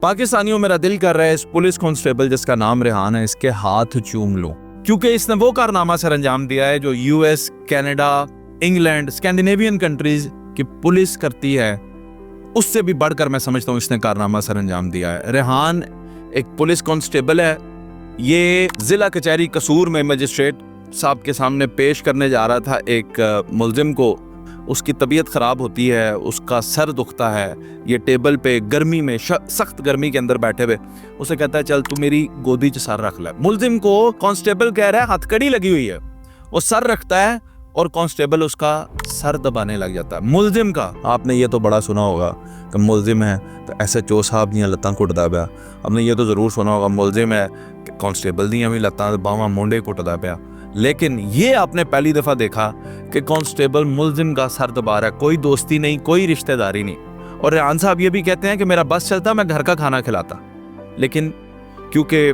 पाकिस्तानियों मेरा दिल कर रहा है इस पुलिस कांस्टेबल जिसका नाम रेहान है इसके हाथ चूम लूं, क्योंकि इसने वो कारनामा सर अंजाम दिया है जो US, Canada, England, Scandinavian countries की पुलिस करती है, उससे भी बढ़कर मैं समझता हूँ इसने कारनामा सर अंजाम दिया है। रेहान एक पुलिस कांस्टेबल है। ये जिला कचहरी कसूर में मजिस्ट्रेट साहब के सामने पेश करने जा रहा था एक मुलजिम को। उसकी तबीयत ख़राब होती है, उसका सर दुखता है, ये टेबल पे गर्मी में सख्त गर्मी के अंदर बैठे हुए उसे कहता है चल तू मेरी गोदी च सर रख ले। मुलजिम को कांस्टेबल कह रहा है हथकड़ी लगी हुई है, वो सर रखता है और कांस्टेबल उसका सर दबाने लग जाता है। मुलजिम का आपने ये तो बड़ा सुना होगा कि मुलजिम है तो SHO साहब दियां लत्तां कुटदा पिया। आपने ये तो ज़रूर सुना होगा मुलजिम है कि कांस्टेबल दियां भी लत्तां बावां मोंडे कुटदा पिया। लेकिन ये आपने पहली दफ़ा देखा कि कांस्टेबल मुलजिम का सर दबा रहा है। कोई दोस्ती नहीं, कोई रिश्तेदारी नहीं। और रेहान साहब ये भी कहते हैं कि मेरा बस चलता मैं घर का खाना खिलाता, लेकिन क्योंकि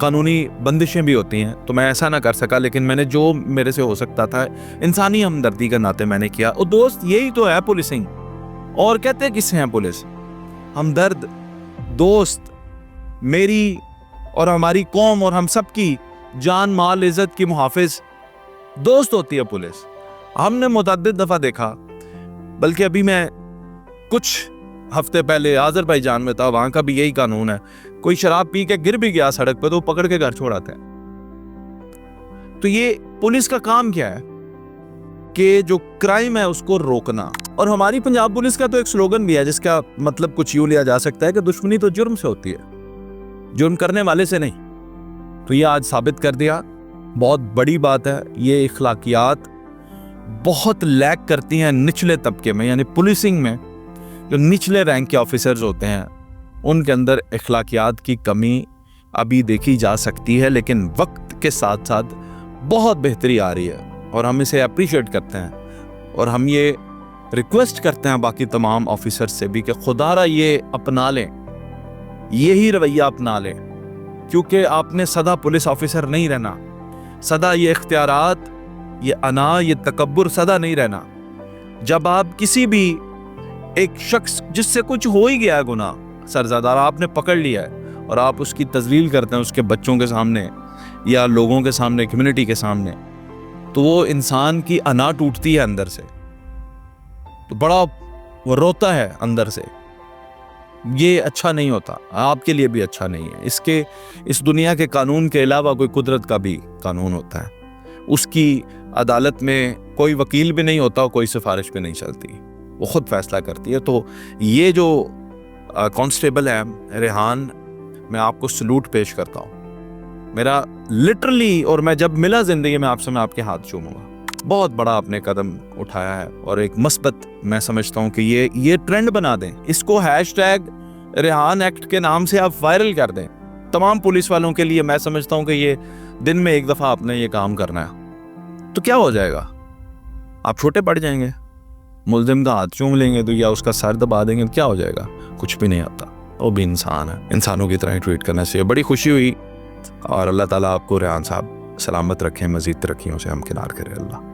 कानूनी बंदिशें भी होती हैं तो मैं ऐसा ना कर सका, लेकिन मैंने जो मेरे से हो सकता था इंसानी हमदर्दी के नाते मैंने किया। और दोस्त यही तो है पुलिसिंग। और कहते किससे हैं पुलिस? हमदर्द, दोस्त, मेरी और हमारी कौम और हम सब की जान माल इज़्ज़त की मुहाफिज दोस्त होती है पुलिस। हमने मुतअद्दिद दफ़ा देखा, बल्कि अभी मैं कुछ हफ्ते पहले आज़रबाईजान में था, वहाँ का भी यही कानून है। कोई शराब पी के गिर भी गया सड़क पे तो पकड़ के घर छोड़ाते हैं। तो ये पुलिस का काम क्या है कि जो क्राइम है उसको रोकना। और हमारी पंजाब पुलिस का तो एक स्लोगन भी है जिसका मतलब कुछ यूँ लिया जा सकता है कि दुश्मनी तो जुर्म से होती है, जुर्म करने वाले से नहीं। तो ये आज साबित कर दिया, बहुत बड़ी बात है। ये इखलाकियात बहुत लैक करती हैं निचले तबके में, यानी पुलिसिंग में जो निचले रैंक के ऑफिसर्स होते हैं उनके अंदर इखलाकियात की कमी अभी देखी जा सकती है, लेकिन वक्त के साथ साथ बहुत बेहतरी आ रही है और हम इसे अप्रिशिएट करते हैं। और हम ये रिक्वेस्ट करते हैं बाकी तमाम ऑफिसर्स से भी कि खुदारा ये अपना लें, यही रवैया अपना लें, क्योंकि आपने सदा पुलिस ऑफिसर नहीं रहना, सदा ये इख्तियारात, ये अना, ये तकब्बुर सदा नहीं रहना। जब आप किसी भी एक शख्स जिससे कुछ हो ही गया है गुनाह, सरज़ादार आपने पकड़ लिया है और आप उसकी तज़लील करते हैं उसके बच्चों के सामने या लोगों के सामने, कम्युनिटी के सामने, तो वो इंसान की अना टूटती है अंदर से, तो बड़ा वो रोता है अंदर से। ये अच्छा नहीं होता, आपके लिए भी अच्छा नहीं है। इस दुनिया के कानून के अलावा कोई कुदरत का भी कानून होता है, उसकी अदालत में कोई वकील भी नहीं होता और कोई सिफारिश भी नहीं चलती, वो खुद फैसला करती है। तो ये जो कांस्टेबल है रेहान, मैं आपको सलूट पेश करता हूँ मेरा लिटरली। और मैं जब मिला ज़िंदगी में आपसे मैं आपके हाथ चूमूंगा। बहुत बड़ा आपने कदम उठाया है और एक मस्बत मैं समझता हूँ कि ये ट्रेंड बना दें, इसको हैशटैग रेहान एक्ट के नाम से आप वायरल कर दें तमाम पुलिस वालों के लिए। मैं समझता हूँ कि ये दिन में एक दफ़ा आपने ये काम करना है, तो क्या हो जाएगा? आप छोटे पड़ जाएंगे, मुलजिम का हाथ चूम लेंगे तो या उसका सर दबा देंगे तो क्या हो जाएगा? कुछ भी नहीं आता। वो भी इंसान है, इंसानों की तरह ही ट्रीट करना चाहिए। बड़ी खुशी हुई और अल्लाह ताला आपको रेहान साहब सलामत रखें, मज़ीद तरक्कियों से हमकिनार करे अल्लाह।